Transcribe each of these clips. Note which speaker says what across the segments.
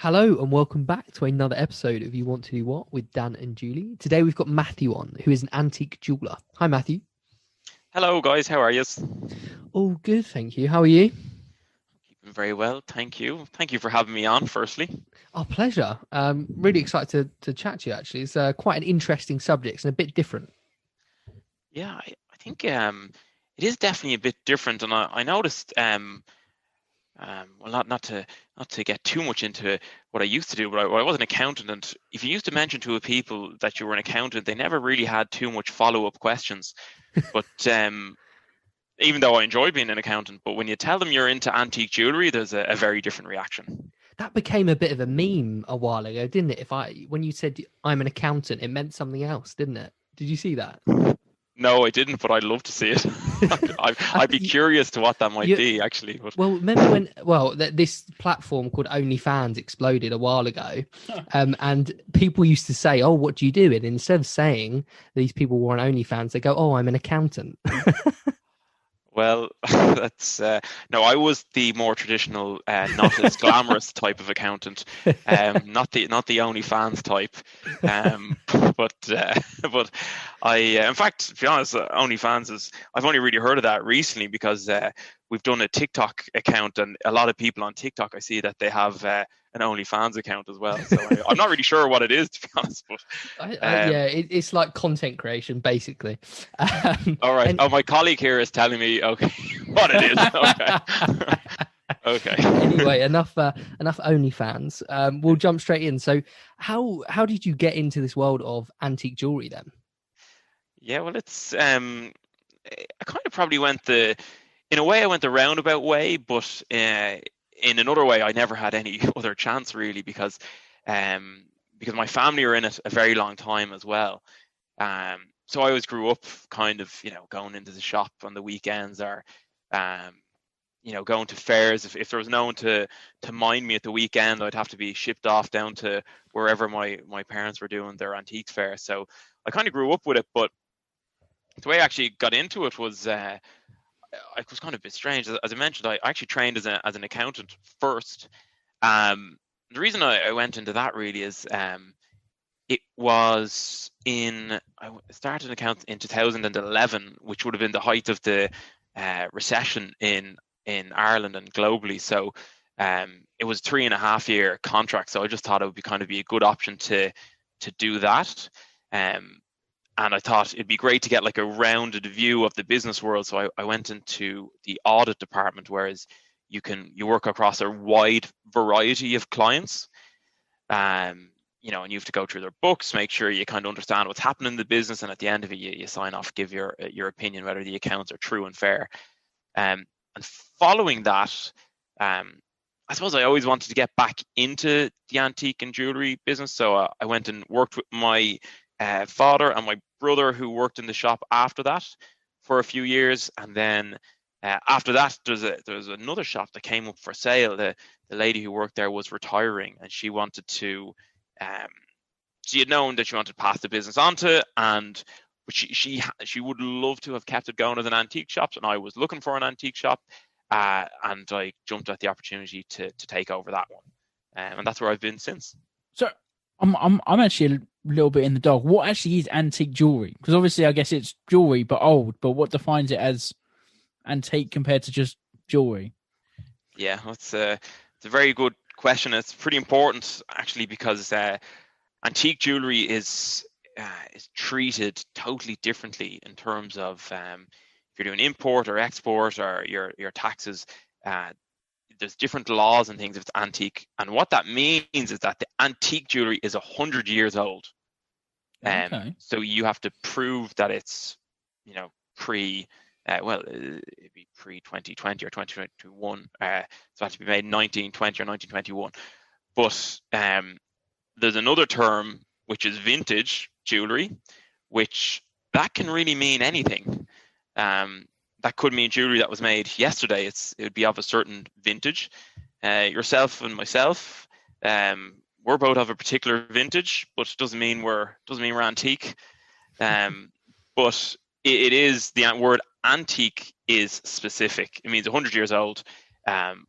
Speaker 1: Hello and welcome back to another episode of You Want to Do What with Dan and Julie. Today we've got Matthew on, who is an antique jeweler. Hi, Matthew.
Speaker 2: Hello, guys. How are you?
Speaker 1: All good, thank you. How are you?
Speaker 2: Keeping very well, thank you. Thank you for having me on, firstly.
Speaker 1: Our pleasure. Really excited to chat to you, actually. It's quite an interesting subject and a bit different.
Speaker 2: Yeah, I think it is definitely a bit different, and I noticed well, not to get too much into what I used to do, but I was an accountant, and if you used to mention to a people that you were an accountant, they never really had too much follow-up questions. But even though I enjoy being an accountant, but when you tell them you're into antique jewelry, there's a very different reaction.
Speaker 1: That became a bit of a meme a while ago, didn't it? When you said I'm an accountant, it meant something else, didn't it? Did you see that?
Speaker 2: No, I didn't, but I'd love to see it.
Speaker 1: I,
Speaker 2: I'd be curious to what that might
Speaker 1: you,
Speaker 2: be, actually. But
Speaker 1: Well, remember when this platform called OnlyFans exploded a while ago, and people used to say, "Oh, what do you do?" And instead of saying these people were on OnlyFans, they go, "Oh, I'm an accountant."
Speaker 2: well, that's no. I was the more traditional, not as glamorous type of accountant, not the OnlyFans type. But but in fact, to be honest, OnlyFans is. I've only really heard of that recently because we've done a TikTok account, and a lot of people on TikTok I see that they have an OnlyFans account as well. So I'm not really sure what it is, to be honest. But
Speaker 1: Yeah, it's like content creation, basically.
Speaker 2: all right.
Speaker 1: And
Speaker 2: Oh, my colleague here is telling me, okay, what it is. Okay. Okay.
Speaker 1: anyway, enough OnlyFans. We'll jump straight in. So, how did you get into this world of antique jewelry then?
Speaker 2: Yeah, well, it's I kind of probably went in a way I went the roundabout way, but in another way I never had any other chance really because my family are in it a very long time as well. So I always grew up kind of, going into the shop on the weekends or um, going to fairs. If there was no one to mind me at the weekend, I'd have to be shipped off down to wherever my parents were doing their antiques fair. So I kind of grew up with it, but the way I actually got into it was it was kind of a bit strange. As I mentioned, I actually trained as an accountant first. The reason I went into that really is it was I started an account in 2011, which would have been the height of the recession in Ireland and globally. So it was 3.5 year contract. So I just thought it would be a good option to do that. And I thought it'd be great to get like a rounded view of the business world. So I went into the audit department, whereas you work across a wide variety of clients. And you have to go through their books, make sure you kind of understand what's happening in the business, and at the end of it, you sign off, give your opinion whether the accounts are true and fair. And following that, I suppose I always wanted to get back into the antique and jewelry business, so I went and worked with my father and my brother who worked in the shop after that for a few years, and then after that there's another shop that came up for sale. The lady who worked there was retiring, and she wanted to she had known that she wanted to pass the business on to, but she would love to have kept it going as an antique shop, and I was looking for an antique shop, and I jumped at the opportunity to take over that one, and that's where I've been since.
Speaker 3: So I'm actually a little bit in the dark. What actually is antique jewelry? Because obviously, I guess it's jewelry but old. But what defines it as antique compared to just jewelry?
Speaker 2: Yeah, it's a very good question. It's pretty important actually because antique jewelry is treated totally differently in terms of if you're doing import or export or your taxes. There's different laws and things if it's antique, and what that means is that the antique jewelry is 100 years old.
Speaker 3: Okay.
Speaker 2: So you have to prove that it's pre it'd be pre 2020 or 2021. So it has to be made in 1920 or 1921. But there's another term which is vintage jewelry, which that can really mean anything. That could mean jewelry that was made yesterday. It would be of a certain vintage. Yourself and myself, we're both of a particular vintage, but it doesn't mean we're antique. But it is, the word antique is specific. It means 100 years old.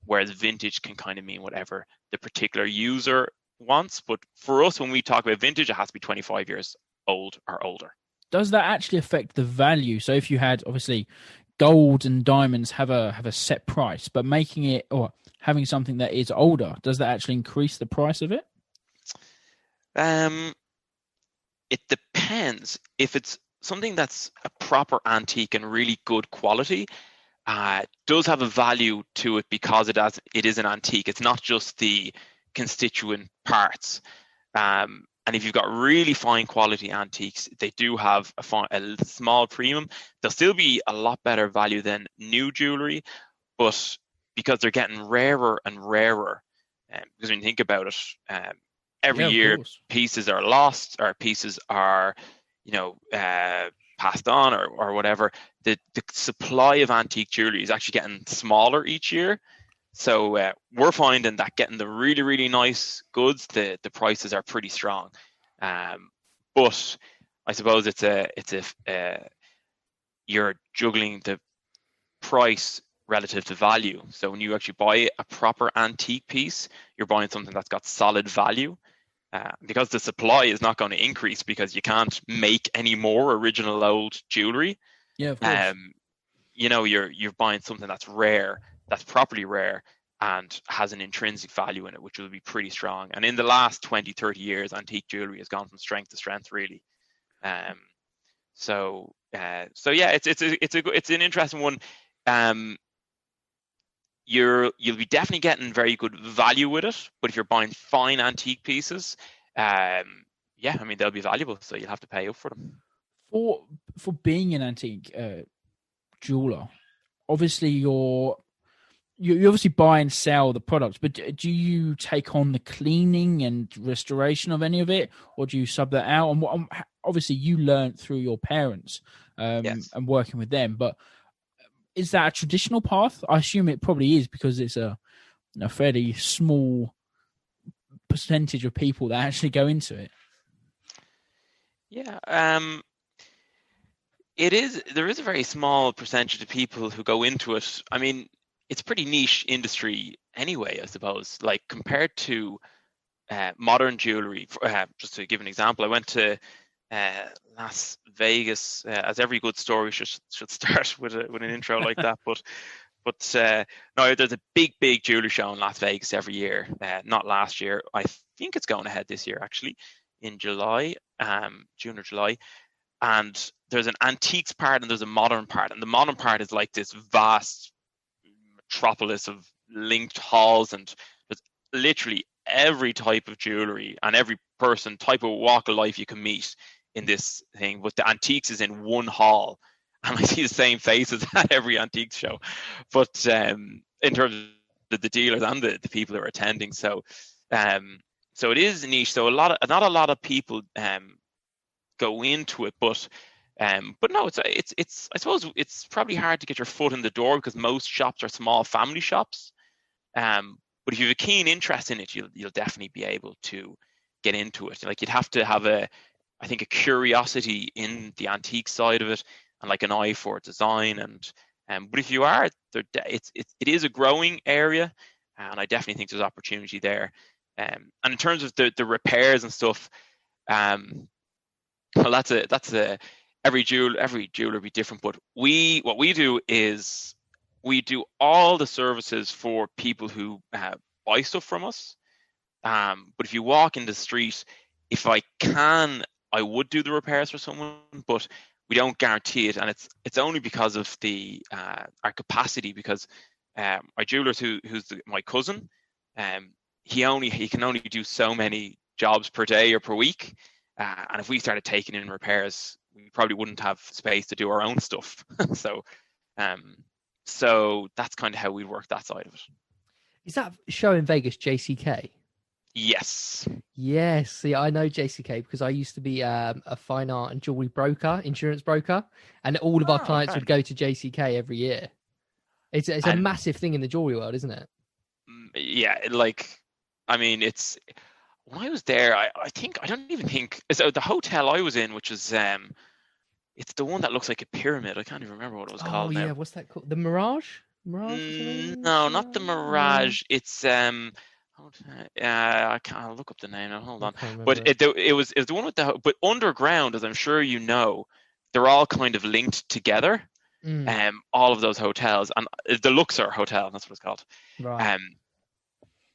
Speaker 2: whereas vintage can kind of mean whatever the particular user wants. But for us, when we talk about vintage, it has to be 25 years old or older.
Speaker 3: Does that actually affect the value? So if you had, obviously, gold and diamonds have a set price, but making it or having something that is older, does that actually increase the price of it?
Speaker 2: It depends. If it's something that's a proper antique and really good quality, does have a value to it because it is an antique. It's not just the constituent parts. And if you've got really fine quality antiques, they do have a small premium. They'll still be a lot better value than new jewelry, but because they're getting rarer and rarer, because when you think about it, every year pieces are lost or pieces are, passed on or whatever. The supply of antique jewelry is actually getting smaller each year. So we're finding that getting the really, really nice goods, the prices are pretty strong. But I suppose you're juggling the price relative to value. So when you actually buy a proper antique piece, you're buying something that's got solid value. Because the supply is not going to increase because you can't make any more original old jewelry.
Speaker 3: Yeah, of course.
Speaker 2: You're buying something that's rare, that's properly rare, and has an intrinsic value in it, which will be pretty strong. And in the last 20, 30 years, antique jewelry has gone from strength to strength, really. So yeah, it's an interesting one. You'll be definitely getting very good value with it, but if you're buying fine antique pieces, they'll be valuable, so you'll have to pay up for them.
Speaker 3: For being an antique jeweler, obviously you obviously buy and sell the products, but do you take on the cleaning and restoration of any of it, or do you sub that out? And obviously you learned through your parents
Speaker 2: Yes.
Speaker 3: and working with them, but is that a traditional path? I assume it probably is, because it's a fairly small percentage of people that actually go into it.
Speaker 2: Yeah, it is. There is a very small percentage of people who go into it. I mean, it's a pretty niche industry anyway, I suppose. Like compared to modern jewelry, just to give an example, I went to Las Vegas, as every good story should start with an intro like that. But no, there's a big jewelry show in Las Vegas every year. Not last year. I think it's going ahead this year, actually, in July, June or July. And there's an antiques part and there's a modern part. And the modern part is like this vast metropolis of linked halls, and there's literally every type of jewelry and every person, type of walk of life you can meet in this thing. But the antiques is in one hall, and I see the same faces at every antique show. But in terms of the dealers and the people who are attending, so it is niche. So not a lot of people go into it, but no, it's I suppose it's probably hard to get your foot in the door because most shops are small family shops. But if you have a keen interest in it, you'll definitely be able to get into it. Like, you'd have to have a curiosity in the antique side of it, and like an eye for design. And but if you are, it is a growing area, and I definitely think there's opportunity there. And in terms of the repairs and stuff, well, that's every jeweler be different. But what we do is we do all the services for people who buy stuff from us. But if you walk in the street, if I can, I would do the repairs for someone, but we don't guarantee it, and it's only because of our capacity. Because my jeweler, who's my cousin, he can only do so many jobs per day or per week, and if we started taking in repairs, we probably wouldn't have space to do our own stuff. So that's kind of how we work that side of it.
Speaker 1: Is that show in Vegas JCK?
Speaker 2: Yes.
Speaker 1: Yes. See, I know JCK because I used to be a fine art and jewelry broker, insurance broker, and all of our clients would go to JCK every year. It's a massive thing in the jewelry world, isn't it?
Speaker 2: Yeah, it's when I was there, I don't even think so. The hotel I was in, which is it's the one that looks like a pyramid. I can't even remember what it was called now.
Speaker 1: Yeah, what's that called? The Mirage? Mirage or
Speaker 2: No, not the
Speaker 1: something?
Speaker 2: Mirage. It's I can't, I'll look up the name now. Hold
Speaker 1: I
Speaker 2: on.
Speaker 1: can't
Speaker 2: But
Speaker 1: remember.
Speaker 2: it was the one with the, but underground, as I'm sure you know, they're all kind of linked together.
Speaker 1: Mm,
Speaker 2: All of those hotels, and the Luxor Hotel, that's what it's called.
Speaker 1: right.
Speaker 2: Um,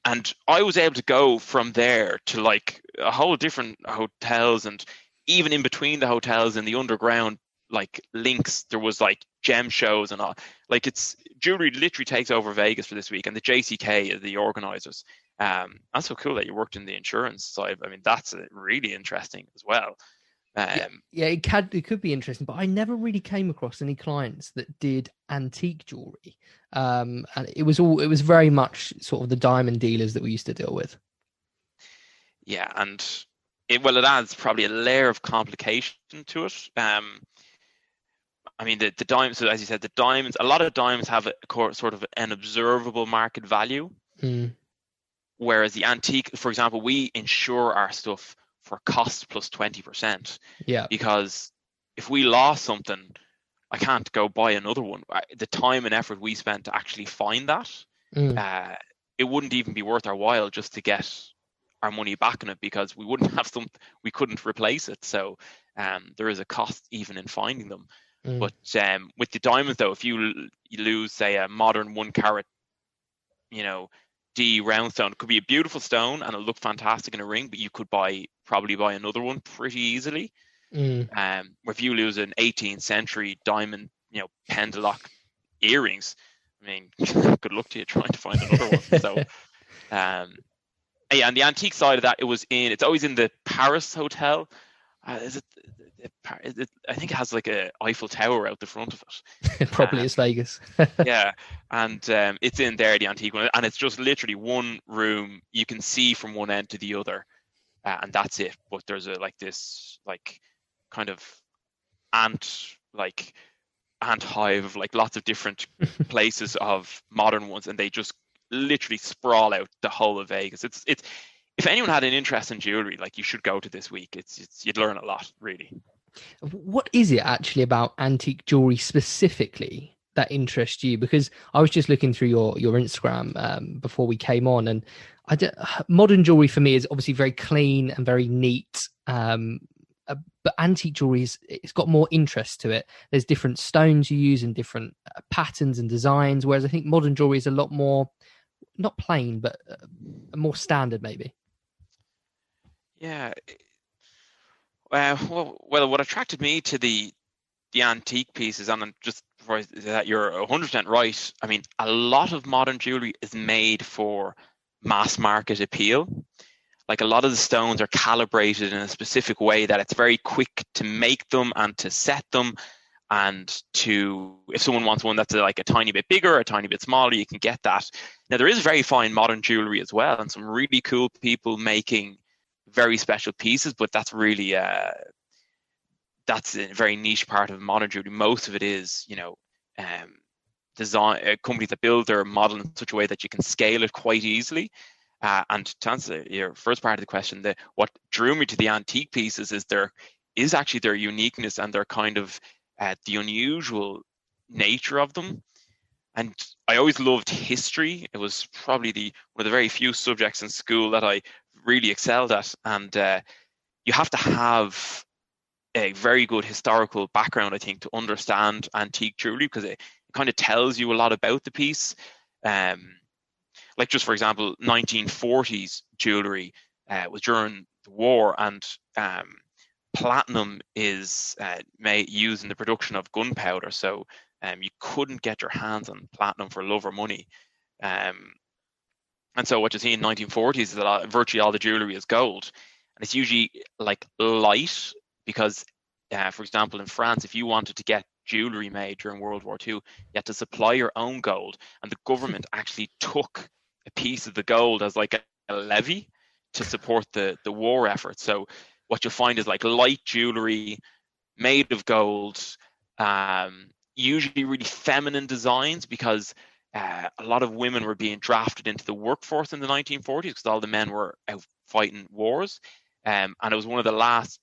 Speaker 2: and I was able to go from there to like a whole different hotels, and even in between the hotels in the underground, like links, there was like gem shows and all. Like it's jewelry literally takes over Vegas for this week, and the JCK are the organizers. That's so cool that you worked in the insurance side. I mean, that's really interesting as well.
Speaker 1: Yeah,
Speaker 2: Um,
Speaker 1: yeah, it could be interesting, but I never really came across any clients that did antique jewelry. And it was very much sort of the diamond dealers that we used to deal with.
Speaker 2: yeah, and it adds probably a layer of complication to it. I mean, the diamonds, so as you said, the diamonds, a lot of diamonds have sort of an observable market value,
Speaker 1: Mm,
Speaker 2: whereas the antique, for example, we insure our stuff for cost plus 20%,
Speaker 1: yeah.
Speaker 2: because if we lost something, I can't go buy another one. The time and effort we spent to actually find that,
Speaker 1: Mm,
Speaker 2: uh, it wouldn't even be worth our while just to get our money back in it, because we wouldn't have some, we couldn't replace it. So there is a cost even in finding them.
Speaker 1: mm.
Speaker 2: But with the diamonds, though, if you lose, say, a modern 1 carat, you know, D round stone, it could be a beautiful stone and it'll look fantastic in a ring, but you could probably buy another one pretty easily.
Speaker 1: Mm.
Speaker 2: Where if you lose an 18th century diamond, pendalock earrings, I mean, good luck to you trying to find another one. So, um, yeah, and the antique side of that, it's always in the Paris Hotel. I think it has like a Eiffel Tower out the front of it.
Speaker 1: Probably it's Vegas.
Speaker 2: Yeah, and it's in there, the antique one, and it's just literally one room. You can see from one end to the other, and that's it. But there's this kind of ant like ant hive of like lots of different places of modern ones, and they just literally sprawl out the whole of Vegas. It's if anyone had an interest in jewelry, like, you should go to this week. It's you'd learn a lot, really.
Speaker 1: What is it actually about antique jewelry specifically that interests you? Because I was just looking through your Instagram before we came on, and modern jewelry for me is obviously very clean and very neat. But antique jewelry it's got more interest to it. There's different stones you use and different patterns and designs, whereas I think modern jewelry is a lot more, not plain, but more standard maybe.
Speaker 2: Yeah. Well, what attracted me to the antique pieces, and just before I say that, you're 100% right. I mean, a lot of modern jewelry is made for mass market appeal. Like, a lot of the stones are calibrated in a specific way that it's very quick to make them and to set them, and if someone wants one that's like a tiny bit bigger, a tiny bit smaller, you can get that. Now, there is very fine modern jewelry as well, and some really cool people making very special pieces, but that's really that's a very niche part of modern jewelry. Most of it is, design companies that build their model in such a way that you can scale it quite easily. And to answer your first part of the question, what drew me to the antique pieces is actually their uniqueness and their kind of the unusual nature of them. And I always loved history. It was probably one of the very few subjects in school that I really excelled at. And you have to have a very good historical background, I think, to understand antique jewelry, because it kind of tells you a lot about the piece. Like, just for example, 1940s jewelry was during the war, and platinum is used in the production of gunpowder. So you couldn't get your hands on platinum for love or money. And so what you see in 1940s is that virtually all the jewelry is gold, and it's usually like light, because, for example, in France, if you wanted to get jewelry made during World War II, you had to supply your own gold, and the government actually took a piece of the gold as like a levy to support the war effort. So what you'll find is like light jewelry made of gold, usually really feminine designs, because a lot of women were being drafted into the workforce in the 1940s because all the men were out fighting wars, and it was one of the last.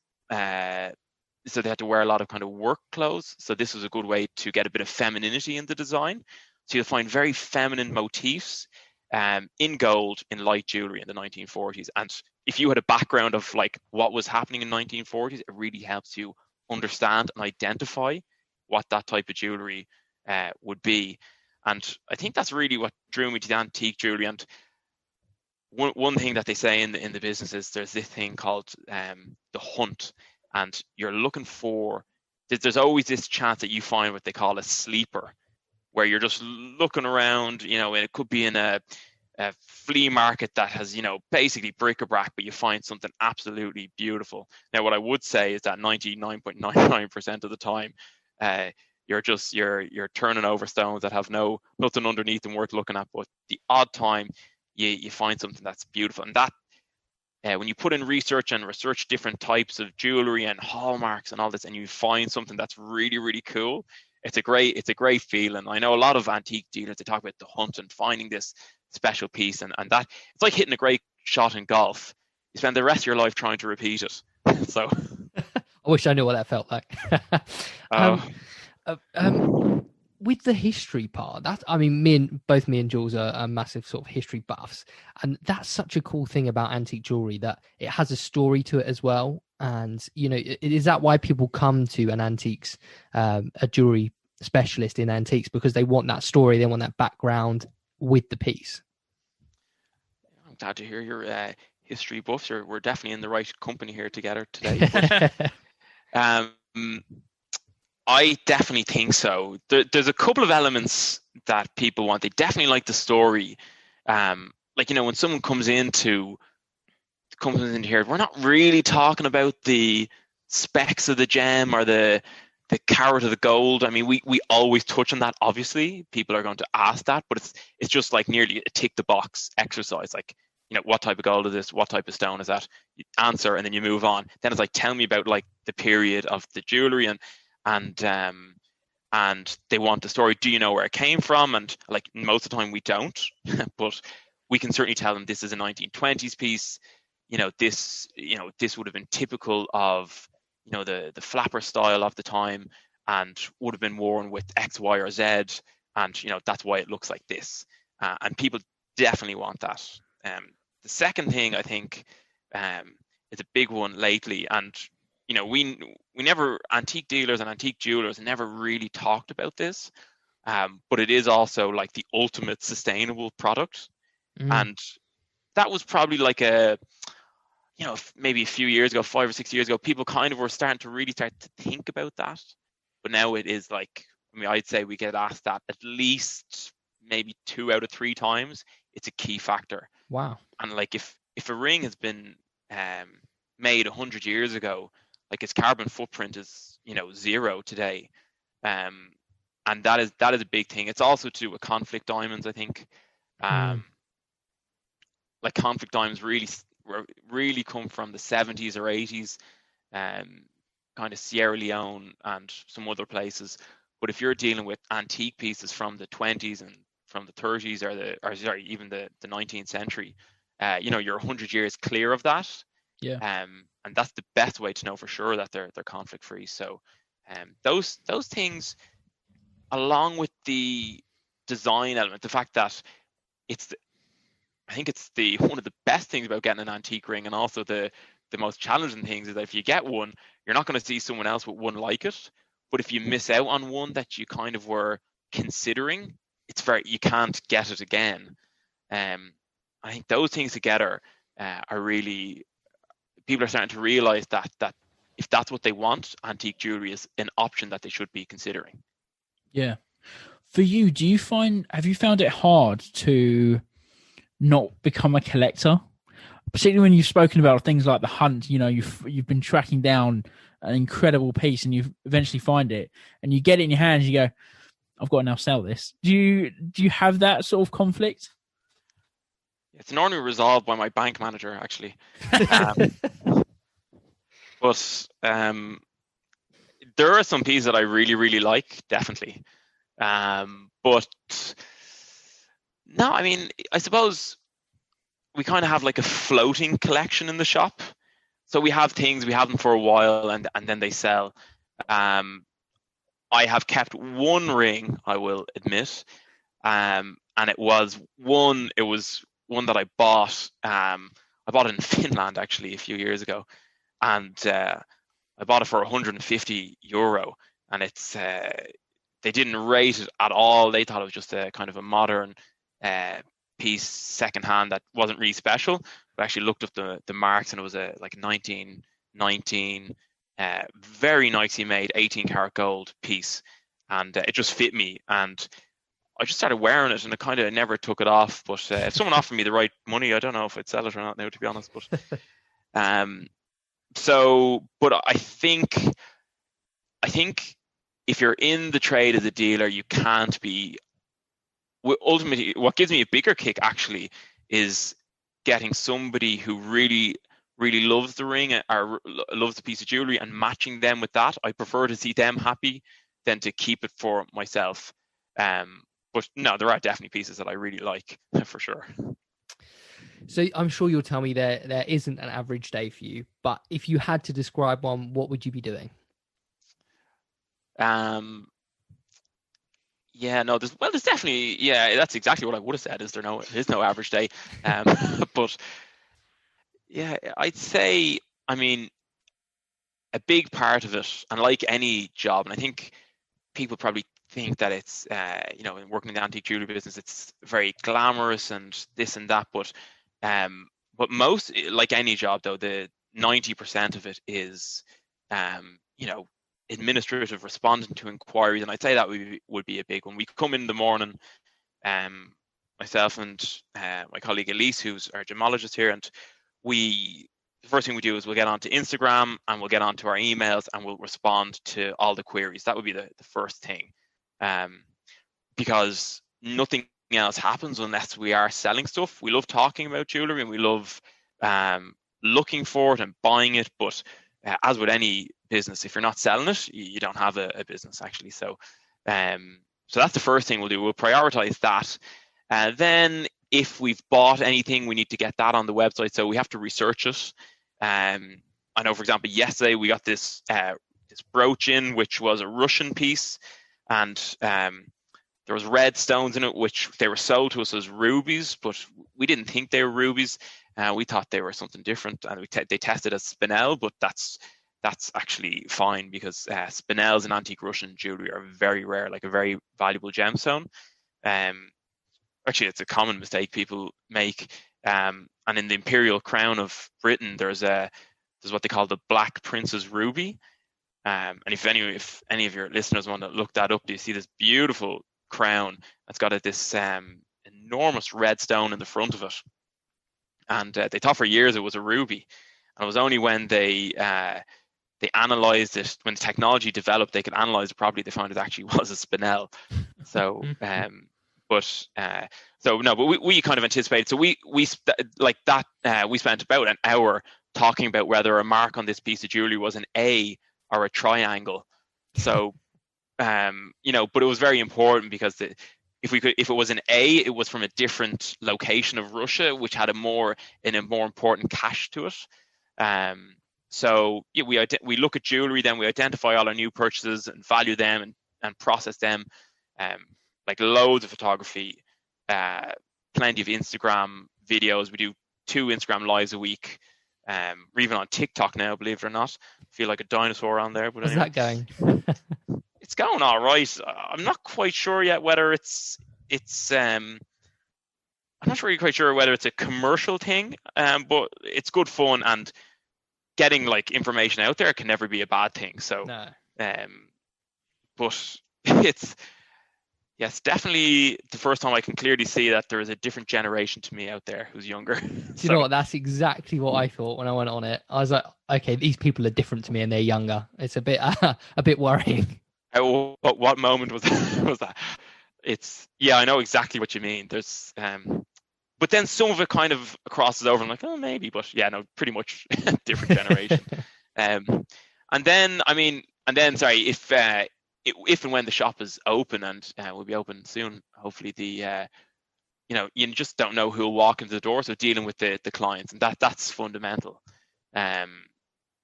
Speaker 2: So they had to wear a lot of kind of work clothes. So this was a good way to get a bit of femininity in the design. So you'll find very feminine motifs in gold in light jewelry in the 1940s. And if you had a background of like what was happening in 1940s, it really helps you understand and identify what that type of jewelry would be. And I think that's really what drew me to the antique jewelry. And one thing that they say in the business is there's this thing called the hunt, and you're looking for, there's always this chance that you find what they call a sleeper, where you're just looking around, you know, and it could be in a flea market that has, you know, basically bric-a-brac, but you find something absolutely beautiful. Now, what I would say is that 99.99% of the time, you're turning over stones that have nothing underneath them worth looking at. But the odd time, you find something that's beautiful, and that when you put in research and research different types of jewelry and hallmarks and all this, and you find something that's really, really cool, it's a great feeling. I know a lot of antique dealers, they talk about the hunt and finding this special piece, and that it's like hitting a great shot in golf. You spend the rest of your life trying to repeat it. So
Speaker 1: I wish I knew what that felt like. With the history part, that, I mean, both me and Jules are massive sort of history buffs, and that's such a cool thing about antique jewelry, that it has a story to it as well. And you know, is that why people come to an antiques, a jewelry specialist in antiques, because they want that story, they want that background with the piece?
Speaker 2: I'm glad to hear your history buffs. We're definitely in the right company here together today. But, I definitely think so. There's a couple of elements that people want. They definitely like the story. Like, you know, when someone comes into here, we're not really talking about the specs of the gem or the carat of the gold. I mean, we always touch on that. Obviously, people are going to ask that, but it's just like nearly a tick the box exercise. Like, you know, what type of gold is this? What type of stone is that? You answer, and then you move on. Then it's like, tell me about like the period of the jewelry, and they want the story. Do you know where it came from? And like most of the time we don't, but we can certainly tell them this is a 1920s piece. You know, this would have been typical of, you know, the flapper style of the time, and would have been worn with X, Y, or Z, and you know, that's why it looks like this. And people definitely want that. The second thing I think is a big one lately, and you know, we never, antique dealers and antique jewelers never really talked about this, but it is also like the ultimate sustainable product. And that was probably like maybe a few years ago, 5 or 6 years ago, people kind of were starting to think about that. But now it is like, I mean, I'd say we get asked that at least maybe 2 out of 3 times. It's a key factor.
Speaker 1: Wow. And
Speaker 2: like if a ring has been made 100 years ago, like its carbon footprint is, you know, 0 today. And that is a big thing. It's also to do with conflict diamonds, I think. Like conflict diamonds really come from the 70s or 80s, kind of Sierra Leone and some other places. But if you're dealing with antique pieces from the 20s and from the 30s or even the 19th century, you know, you're 100 years clear of that.
Speaker 3: Yeah.
Speaker 2: And that's the best way to know for sure that they're conflict free. So those things, along with the design element, the fact that I think it's one of the best things about getting an antique ring, and also the most challenging things, is that if you get one, you're not going to see someone else with one like it. But if you miss out on one that you kind of were considering, you can't get it again. I think those things together are really, people are starting to realize that if that's what they want, antique jewelry is an option that they should be considering.
Speaker 3: Yeah. For you, have you found it hard to not become a collector, particularly when you've spoken about things like the hunt? You know, you've been tracking down an incredible piece, and you eventually find it, and you get it in your hands, you go, I've got to now sell this. Do you have that sort of conflict?
Speaker 2: It's normally resolved by my bank manager, actually. But there are some pieces that I really, really like, definitely. But no, I mean, I suppose we kind of have like a floating collection in the shop. So we have them for a while, and then they sell. I have kept one ring, I will admit, and it was one that I bought. I bought it in Finland actually a few years ago, and I bought it for €150, and it's they didn't rate it at all. They thought it was just a kind of a modern piece, secondhand, that wasn't really special. I actually looked up the marks, and it was a like 1919, very nicely made 18-karat gold piece, and it just fit me, and I just started wearing it, and I kind of never took it off. But if someone offered me the right money, I don't know if I'd sell it or not now, to be honest. But but I think if you're in the trade as a dealer, you can't be. Ultimately, what gives me a bigger kick actually is getting somebody who really, really loves the ring or loves the piece of jewelry and matching them with that. I prefer to see them happy than to keep it for myself. But no, there are definitely pieces that I really like for sure.
Speaker 1: So I'm sure you'll tell me there isn't an average day for you, but if you had to describe one, what would you be doing?
Speaker 2: Yeah, no, there's definitely, yeah, that's exactly what I would have said. There's no average day. But yeah, I'd say, I mean, a big part of it, and like any job, and I think people probably think that it's, working in the antique jewelry business, it's very glamorous and this and that, but most, like any job though, the 90% of it is, administrative, responding to inquiries, and I'd say that would be a big one. We come in the morning, myself and my colleague Elise, who's our gemologist here, and the first thing we do is we'll get onto Instagram and we'll get onto our emails and we'll respond to all the queries. That would be the first thing, because nothing else happens unless we are selling stuff. We love talking about jewelry and we love looking for it and buying it, but as with any business, if you're not selling it, you don't have a business actually. So that's the first thing we'll do. We'll prioritize that. Then if we've bought anything, we need to get that on the website, so we have to research it. I know, for example, yesterday we got this brooch in, which was a Russian piece, and there was red stones in it, which they were sold to us as rubies, but we didn't think they were rubies. We thought they were something different, and they tested as spinel, but that's actually fine, because spinels in antique Russian jewelry are very rare, like a very valuable gemstone. Actually, it's a common mistake people make. And in the imperial crown of Britain, there's what they call the Black Prince's ruby. And if any of your listeners want to look that up, you see this beautiful crown that's got this enormous red stone in the front of it. And they thought for years it was a ruby. And it was only when they analyzed it, when the technology developed, they could analyze it properly, they found it actually was a spinel. So but we kind of anticipated. So we spent about an hour talking about whether a mark on this piece of jewelry was an A or a triangle. So but it was very important, because if it was an A, it was from a different location of Russia, which had a more important cache to it. So yeah, we look at jewelry, then we identify all our new purchases and value them and process them. Like loads of photography, plenty of Instagram videos. We do 2 Instagram lives a week. We're even on TikTok now, believe it or not. I feel like a dinosaur on there. But
Speaker 1: How's that going?
Speaker 2: It's going all right. I'm not quite sure yet whether it's I'm not really quite sure whether it's a commercial thing, but it's good fun, and getting like information out there can never be a bad thing. So,
Speaker 1: No.
Speaker 2: But it's definitely the first time I can clearly see that there is a different generation to me out there who's younger.
Speaker 1: Do you know what? That's exactly what I thought when I went on it. I was like, okay, these people are different to me and they're younger. It's a bit worrying.
Speaker 2: What moment was that? I know exactly what you mean. There's but then some of it kind of crosses over. I'm like, oh, maybe, but yeah, no, pretty much different generation. And then sorry, if and when the shop is open, and will be open soon, hopefully, you just don't know who'll walk into the door, so dealing with the clients, and that's fundamental.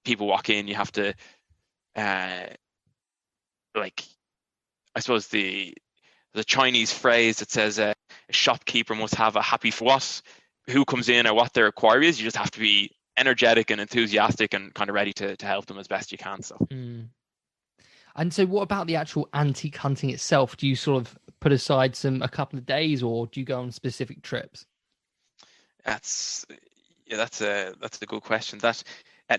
Speaker 2: People walk in, you have to I suppose the there's a Chinese phrase that says a shopkeeper must have a happy who comes in or what their inquiry is. You just have to be energetic and enthusiastic and kind of ready to help them as best you can. So.
Speaker 1: And so what about the actual antique hunting itself? Do you sort of put aside a couple of days, or do you go on specific trips?
Speaker 2: That's a good question. That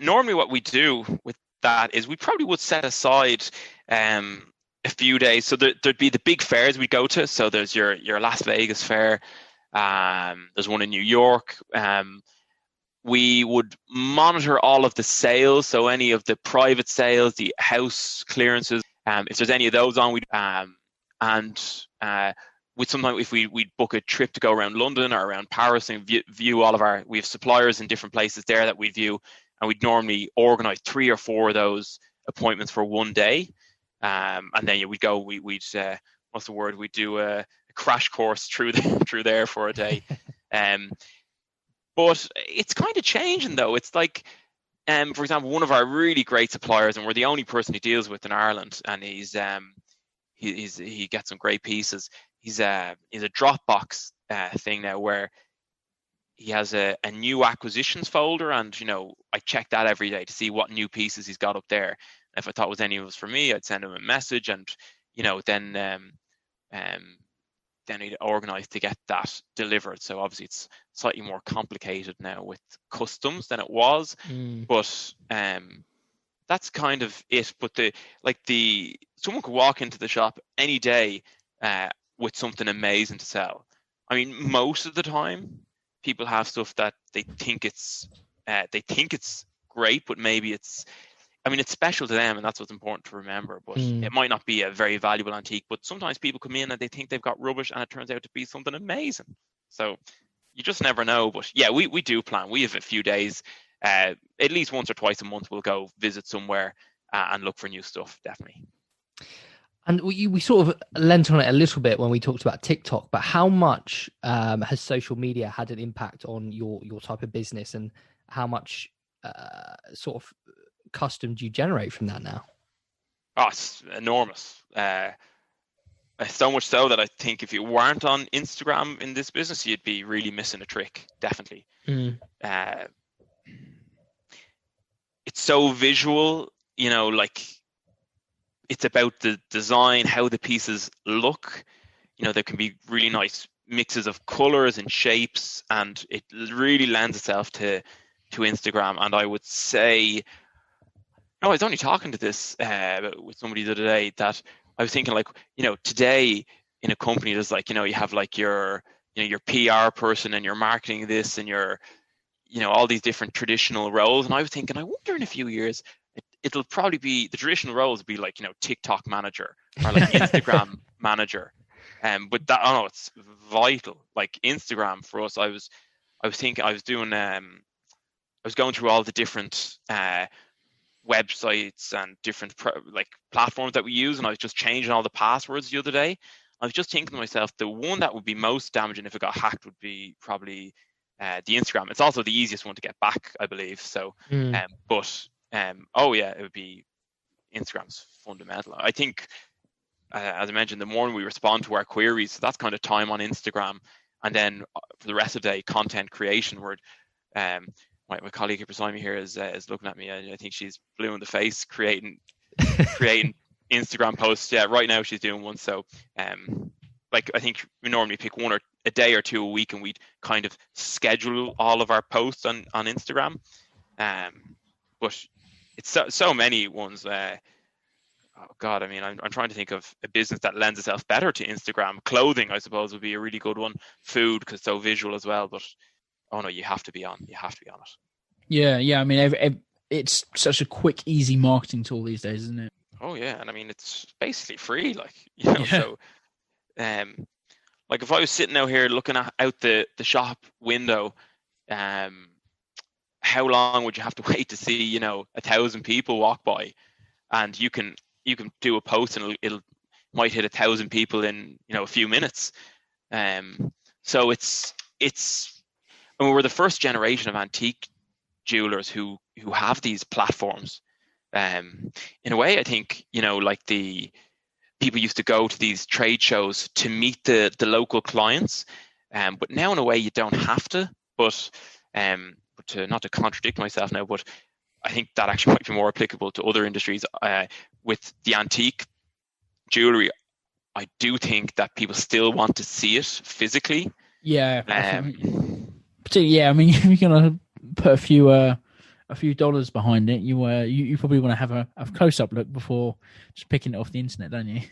Speaker 2: normally what we do with that is we probably would set aside a few days. So there'd be the big fairs we go to. So there's your Las Vegas fair. There's one in New York. We would monitor all of the sales, so any of the private sales, the house clearances. If there's any of those on, with sometimes if we'd book a trip to go around London or around Paris and view all of we have suppliers in different places there that we'd view, and we'd normally organise 3 or 4 of those appointments for one day, and then we'd go. We'd what's the word? We'd do a crash course through there for a day. But it's kind of changing though. It's like, for example, one of our really great suppliers, and we're the only person he deals with in Ireland, and he gets some great pieces. He's a Dropbox thing now where he has a new acquisitions folder, and I check that every day to see what new pieces he's got up there. And if I thought it was any of us for me, I'd send him a message, and then he'd organise to get that delivered. So obviously it's slightly more complicated now with customs than it was, but that's kind of it. But someone could walk into the shop any day with something amazing to sell. I mean, most of the time people have stuff that they think it's great, but maybe it's special to them, and that's what's important to remember. But it might not be a very valuable antique, but sometimes people come in and they think they've got rubbish and it turns out to be something amazing. So you just never know. But yeah, we do plan. We have a few days, at least once or twice a month, we'll go visit somewhere and look for new stuff, definitely.
Speaker 1: And we sort of lent on it a little bit when we talked about TikTok, but how much has social media had an impact on your type of business, and how much sort of custom do you generate from that now?
Speaker 2: Oh, it's enormous. So much so that I think if you weren't on Instagram in this business, you'd be really missing a trick, definitely. It's so visual, like it's about the design, how the pieces look. There can be really nice mixes of colors and shapes, and it really lends itself to Instagram. And I would say, I was only talking to this with somebody the other day, that I was thinking, today in a company, there's you have your PR person and your marketing this and your all these different traditional roles. And I was thinking, I wonder in a few years, it'll probably be the traditional roles will be TikTok manager or Instagram manager. But that, it's vital. Like Instagram for us, I was thinking, I was going through all the different websites and different platforms that we use, and I was just changing all the passwords the other day. I was just thinking to myself, the one that would be most damaging if it got hacked would be probably the Instagram. It's also the easiest one to get back, I believe. So, it would be Instagram's fundamental. I think, as I mentioned, the more we respond to our queries, so that's kind of time on Instagram, and then for the rest of the day, content creation. Where my colleague here beside me here is looking at me. I think she's blue in the face creating Instagram posts. Yeah, right now she's doing one. So I think we normally pick one or a day or two a week, and we'd kind of schedule all of our posts on Instagram. But it's so many ones. Oh God, I'm trying to think of a business that lends itself better to Instagram. Clothing, I suppose, would be a really good one. Food, because it's so visual as well. But oh no, you have to be on it.
Speaker 3: Yeah. It's such a quick, easy marketing tool these days, isn't it?
Speaker 2: Oh yeah, and it's basically free.
Speaker 3: Yeah.
Speaker 2: So, if I was sitting out here looking out the shop window, how long would you have to wait to see 1,000 people walk by? And you can do a post and it might hit 1,000 people in a few minutes. So it's we're the first generation of antique jewelers who have these platforms. In a way, I think the people used to go to these trade shows to meet the local clients, but now in a way you don't have to. But not to contradict myself now, but I think that actually might be more applicable to other industries. With the antique jewelry, I do think that people still want to see it physically.
Speaker 3: Yeah. Yeah, I mean, if you're gonna put a few dollars behind it, you probably want to have a close up look before just picking it off the internet, don't you?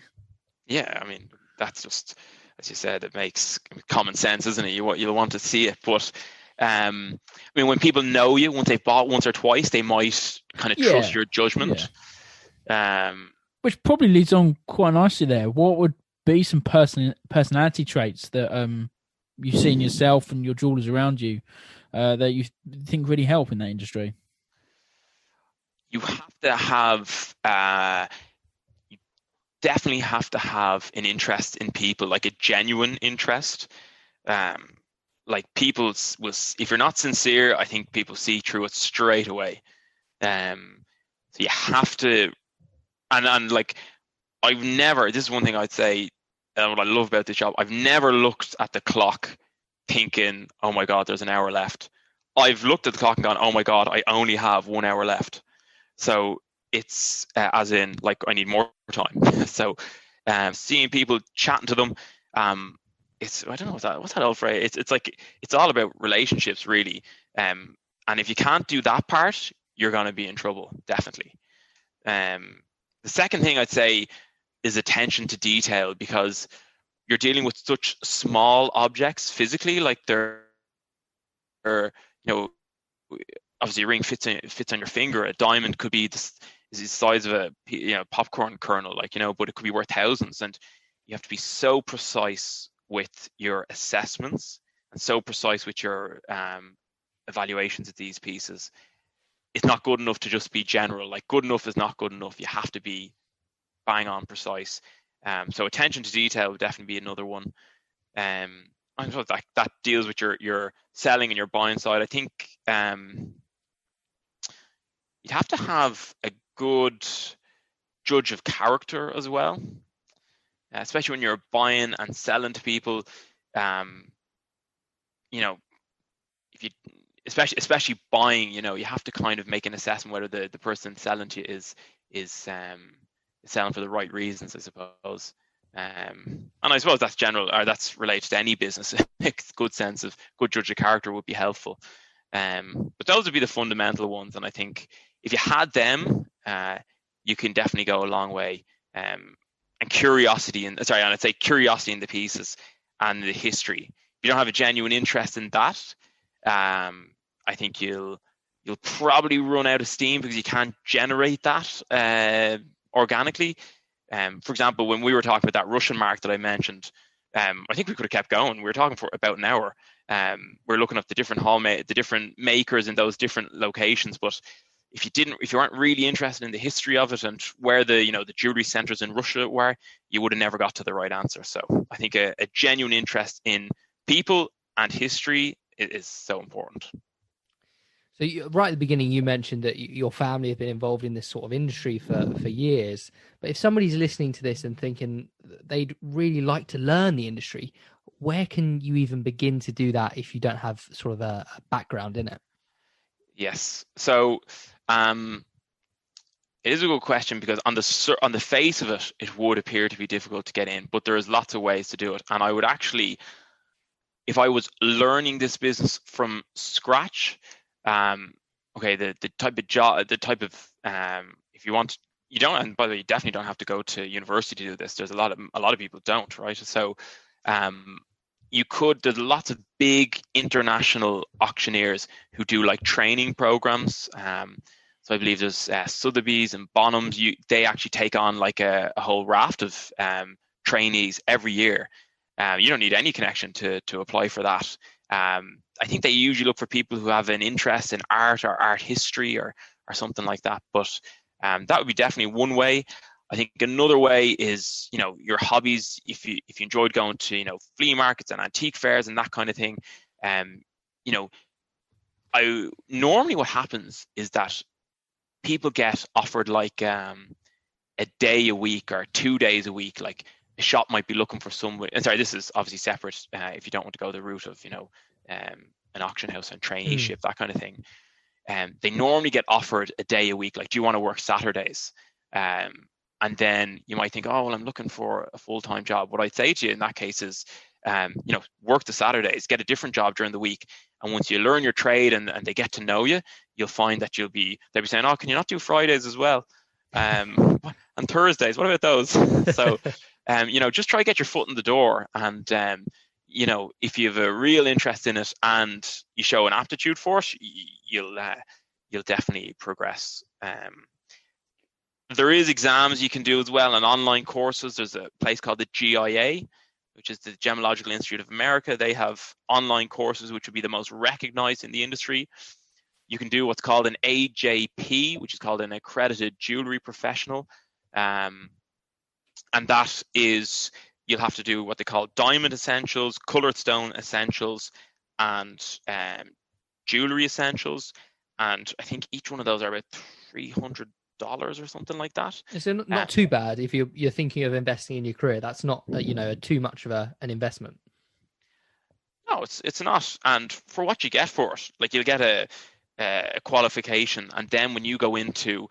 Speaker 2: Yeah, I mean, that's just, as you said, it makes common sense, isn't it? You'll want to see it, but I mean, when people know you, once they've bought once or twice, they might kind of trust your judgment.
Speaker 3: Yeah. Which probably leads on quite nicely there. What would be some personality traits that you see in yourself and your jewelers around you that you think really help in that industry?
Speaker 2: You have to have, you definitely have to have an interest in people, like a genuine interest. Like people will, if you're not sincere, I think people see through it straight away. So you have to, and like, this is one thing I'd say, what I love about this job, I've never looked at the clock thinking, oh my God, there's an hour left. I've looked at the clock and gone, oh my God, I only have 1 hour left. So it's as in, like, I need more time. So seeing people, chatting to them, it's, I don't know, what's that old phrase? It's like, it's all about relationships, really. And if you can't do that part, you're going to be in trouble, definitely. The second thing I'd say is attention to detail, because you're dealing with such small objects physically, like they're, obviously a ring fits on your finger. A diamond could be is the size of a popcorn kernel, but it could be worth thousands, and you have to be so precise with your assessments and so precise with your evaluations of these pieces. It's not good enough to just be general. Like, good enough is not good enough. You have to be bang on precise. So attention to detail would definitely be another one. I suppose that deals with your selling and your buying side. I think you'd have to have a good judge of character as well, especially when you're buying and selling to people. If you, especially buying, you have to kind of make an assessment whether the person selling to you is selling for the right reasons, I suppose. And I suppose that's general, or that's related to any business. A good judge of character would be helpful. But those would be the fundamental ones, and I think if you had them, you can definitely go a long way. And curiosity, and I'd say curiosity in the pieces and the history. If you don't have a genuine interest in that, I think you'll probably run out of steam, because you can't generate that organically. For example, when we were talking about that Russian mark that I mentioned, I think we could have kept going. We were talking for about an hour. We're looking up the different makers in those different locations. But if you weren't really interested in the history of it and where the jewelry centers in Russia were, you would have never got to the right answer. So I think a genuine interest in people and history is so important.
Speaker 1: So right at the beginning, you mentioned that your family have been involved in this sort of industry for years. But if somebody's listening to this and thinking they'd really like to learn the industry, where can you even begin to do that if you don't have sort of a background in it?
Speaker 2: Yes. So it is a good question, because on the face of it, it would appear to be difficult to get in, but there is lots of ways to do it. And I would actually, if I was learning this business from scratch, the type of job, if you want, you don't, and by the way, you definitely don't have to go to university to do this. There's a lot of people don't, right? So there's lots of big international auctioneers who do like training programs. So I believe there's Sotheby's and Bonhams. They actually take on like a whole raft of trainees every year. You don't need any connection to apply for that. I think they usually look for people who have an interest in art or art history or something like that. But that would be definitely one way. I think another way is, your hobbies. If you enjoyed going to, flea markets and antique fairs and that kind of thing, normally what happens is that people get offered like a a day a week or 2 days a week, like a shop might be looking for someone. And sorry, this is obviously separate if you don't want to go the route of, an auction house and traineeship, that kind of thing. They normally get offered a day a week, like, do you want to work Saturdays? And then you might think, oh, well, I'm looking for a full-time job. What I'd say to you in that case is, work the Saturdays, get a different job during the week. And once you learn your trade and they get to know you, you'll find that they'll be saying, oh, can you not do Fridays as well? And Thursdays, what about those? So, just try to get your foot in the door. And, if you have a real interest in it and you show an aptitude for it, you'll definitely progress. There is exams you can do as well and online courses. There's a place called the GIA, which is the Gemological Institute of America. They have online courses which would be the most recognized in the industry. You can do what's called an AJP, which is called an Accredited Jewelry Professional. And that is, you'll have to do what they call Diamond Essentials, Colored Stone Essentials, and Jewelry Essentials. And I think each one of those are about $300 or something like that.
Speaker 1: It's not too bad if you're thinking of investing in your career. That's not too much of an investment.
Speaker 2: No, it's not. And for what you get for it, like, you'll get a qualification, and then when you go into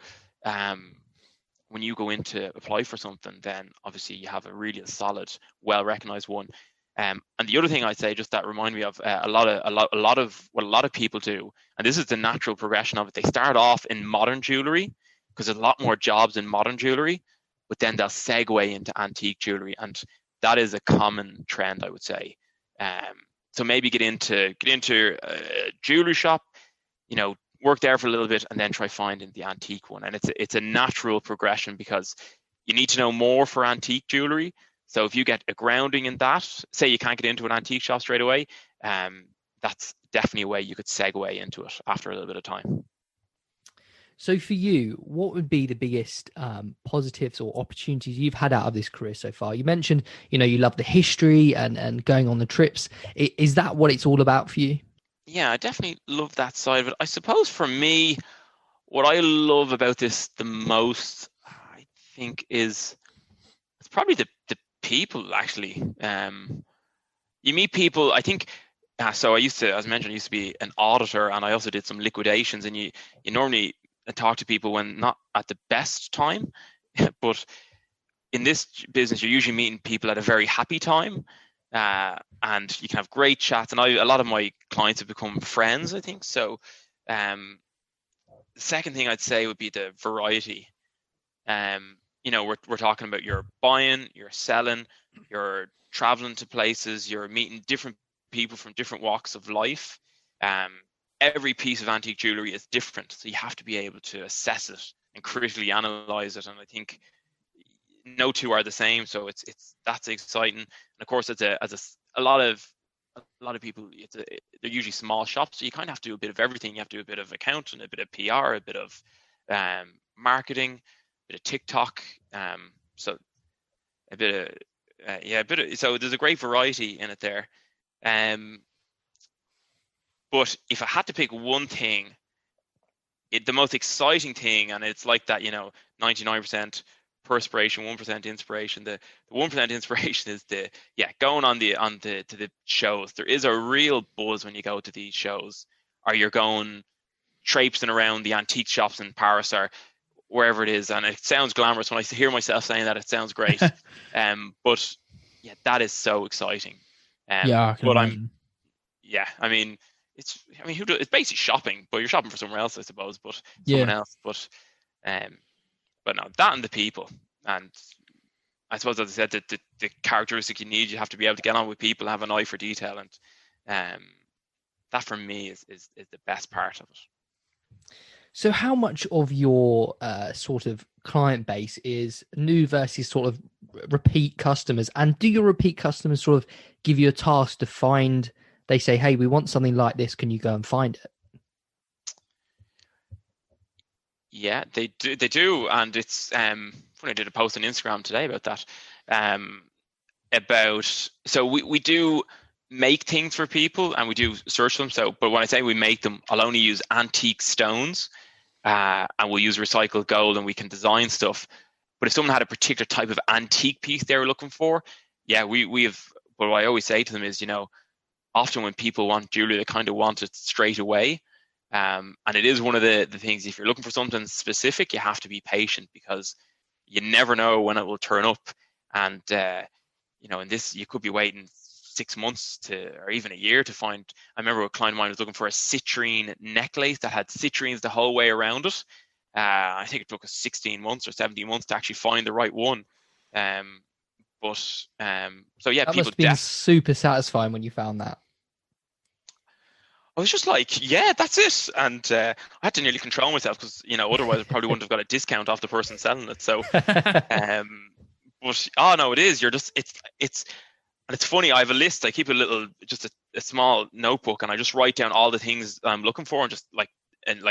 Speaker 2: apply for something, then obviously you have a really solid, well recognized one. And the other thing I'd say, just that remind me of a lot of what a lot of people do, and this is the natural progression of it. They start off in modern jewelry, because there's a lot more jobs in modern jewelry, but then they'll segue into antique jewelry, and that is a common trend, I would say. So maybe get into a jewelry shop, work there for a little bit, and then try finding the antique one. And it's a natural progression, because you need to know more for antique jewelry. So if you get a grounding in that, say you can't get into an antique shop straight away, that's definitely a way you could segue into it after a little bit of time.
Speaker 1: So for you, what would be the biggest positives or opportunities you've had out of this career so far? You mentioned, you love the history and going on the trips. Is that what it's all about for you?
Speaker 2: Yeah, I definitely love that side of it. I suppose for me, what I love about this the most, I think, it's probably the people, actually. You meet people, I think. So I used to, as I mentioned, I used to be an auditor, and I also did some liquidations, and you normally talk to people when not at the best time, but in this business, you're usually meeting people at a very happy time, and you can have great chats. And a lot of my clients have become friends, I think. So the second thing I'd say would be the variety. We're talking about you're buying, you're selling, you're traveling to places, you're meeting different people from different walks of life. Every piece of antique jewelry is different, so you have to be able to assess it and critically analyze it. And I think no two are the same, so that's exciting. And of course, a lot of people, they're usually small shops, so you kind of have to do a bit of everything. You have to do a bit of accounting, a bit of PR, a bit of marketing, a bit of TikTok. So there's a great variety in it there. But if I had to pick one thing, the most exciting thing, and it's like that, 99% perspiration, 1% inspiration. The 1% inspiration is going to the shows. There is a real buzz when you go to these shows, or you're going traipsing around the antique shops in Paris or wherever it is, and it sounds glamorous. When I hear myself saying that, it sounds great. But yeah, that is so exciting.
Speaker 3: I can imagine.
Speaker 2: It's basically shopping, but you're shopping for somewhere else, I suppose. But someone else. But no, that and the people, and I suppose, as I said, the characteristic you need, you have to be able to get on with people, have an eye for detail, and that for me is the best part of it.
Speaker 1: So how much of your sort of client base is new versus sort of repeat customers? And do your repeat customers sort of give you a task to find? They say, hey, we want something like this. Can you go and find it?
Speaker 2: Yeah, they do. And it's when I did a post on Instagram today about that, so we do make things for people and we do search them. So, but when I say we make them, I'll only use antique stones, and we'll use recycled gold, and we can design stuff. But if someone had a particular type of antique piece they were looking for, yeah, we have. What I always say to them is, often when people want jewelry, they kind of want it straight away. And it is one of the things, if you're looking for something specific, you have to be patient, because you never know when it will turn up. And, in this, you could be waiting 6 months or even a year to find. I remember a client of mine was looking for a citrine necklace that had citrines the whole way around it. I think it took us 16 months or 17 months to actually find the right one. So yeah,
Speaker 1: That
Speaker 2: people
Speaker 1: must have been super satisfying when you found that.
Speaker 2: I was just like, yeah, that's it. And I had to nearly control myself, because, otherwise I probably wouldn't have got a discount off the person selling it. So, but, oh no, it is. And it's funny. I have a list. I keep a small notebook, and I just write down all the things I'm looking for, and just like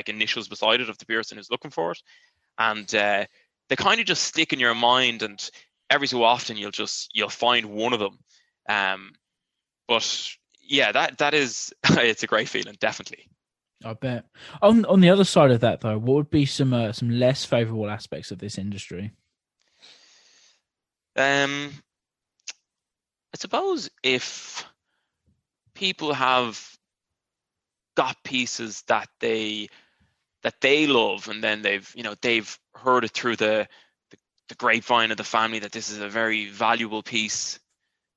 Speaker 2: initials beside it of the person who's looking for it. And they kind of just stick in your mind, and every so often you'll find one of them. But yeah, that is it's a great feeling, definitely.
Speaker 3: I bet. On the other side of that, though, what would be some less favorable aspects of this industry?
Speaker 2: I suppose if people have got pieces that they love, and then they've heard it through the grapevine of the family that this is a very valuable piece,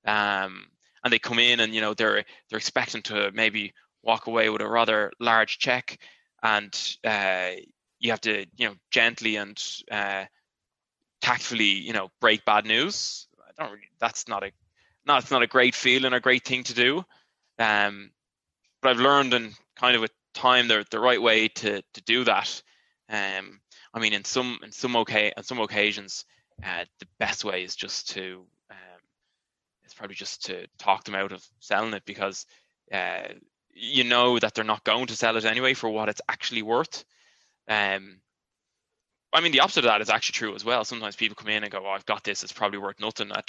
Speaker 2: and they come in, and they're expecting to maybe walk away with a rather large check, and you have to gently and tactfully break bad news. That's not a great feeling, a great thing to do. But I've learned, and kind of with time, the right way to do that. I mean, in some occasions, the best way is just to probably just to talk them out of selling it, because that they're not going to sell it anyway for what it's actually worth. I mean, the opposite of that is actually true as well. Sometimes people come in and go, "Oh, I've got this. It's probably worth nothing." That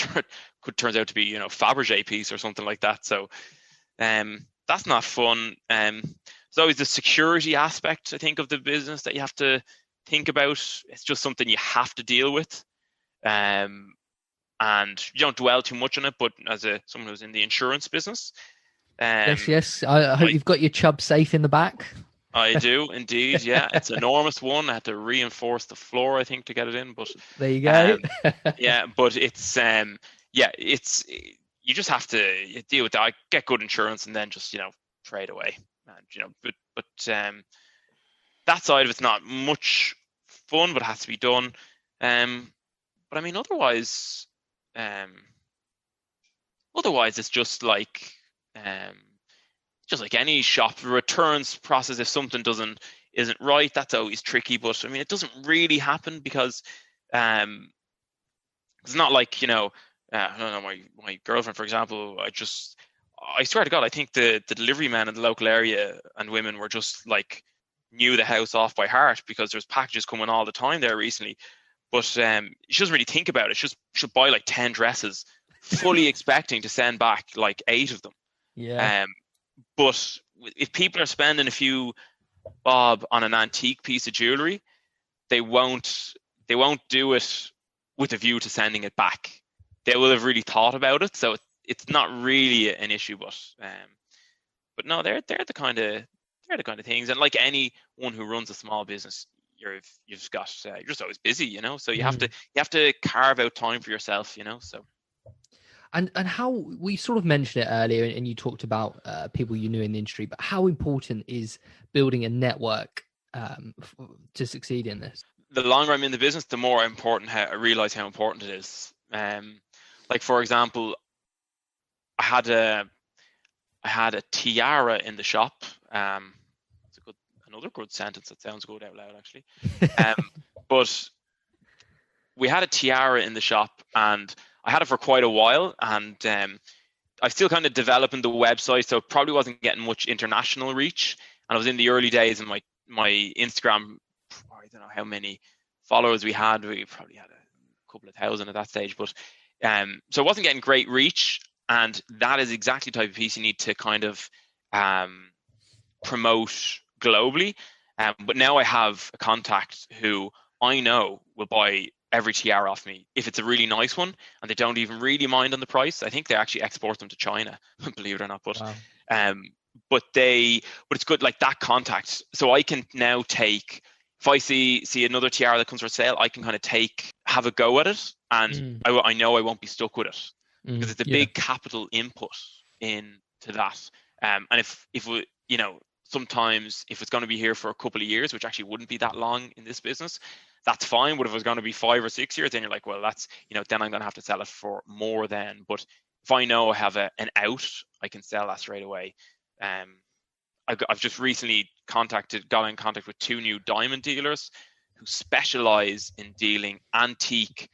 Speaker 2: turns out to be, Fabergé piece or something like that. So, that's not fun. There's always the security aspect, I think, of the business that you have to think about. It's just something you have to deal with. And you don't dwell too much on it, but as someone who's in the insurance business,
Speaker 1: yes. I hope you've got your Chubb safe in the back.
Speaker 2: I do indeed. Yeah, it's an enormous one. I had to reinforce the floor, I think, to get it in. But
Speaker 1: there you go.
Speaker 2: Yeah, but it's you just have to deal with that. Get good insurance, and then just trade away. And but that side of it's not much fun, but it has to be done. But I mean, otherwise it's just like any shop. The returns process, if something isn't right, that's always tricky. But I mean, it doesn't really happen, because it's not like I don't know, my girlfriend, for example. I swear to God, I think the delivery men in the local area and women were just like knew the house off by heart, because there's packages coming all the time there recently. But she doesn't really think about it. She'll buy like 10 dresses, fully expecting to send back like 8 of them.
Speaker 1: Yeah.
Speaker 2: But if people are spending a few bob on an antique piece of jewelry, they won't do it with a view to sending it back. They will have really thought about it, so it's not really an issue. But no, they're the kind of things. And like anyone who runs a small business, you're just always busy, so you have to carve out time for yourself, so.
Speaker 1: And how we sort of mentioned it earlier, and you talked about people you knew in the industry, but how important is building a network to succeed in this?
Speaker 2: The longer I'm in the business, the more I realize how important it is. Like, for example, I had a tiara in the shop. Another good sentence that sounds good out loud, actually. But we had a tiara in the shop, and I had it for quite a while, and I'm still kind of developing the website, so it probably wasn't getting much international reach. And I was in the early days, and my Instagram, I don't know how many followers we had. We probably had a couple of thousand at that stage, but so it wasn't getting great reach. And that is exactly the type of piece you need to kind of promote globally. But now I have a contact who I know will buy every tiara off me. If it's a really nice one and they don't even really mind on the price, I think they actually export them to China, believe it or not. But
Speaker 1: Wow.
Speaker 2: but it's good, like that contact. So I can now take, if I see another tiara that comes for sale, I can kind of have a go at it, and I know I won't be stuck with it because it's a big capital input into that. And if we, sometimes if it's going to be here for a couple of years, which actually wouldn't be that long in this business, that's fine. But if it was going to be 5 or 6 years, then you're like, well, that's, then I'm going to have to sell it for more then. But if I know I have an out, I can sell that straight away. I've just recently got in contact with 2 new diamond dealers who specialize in dealing antique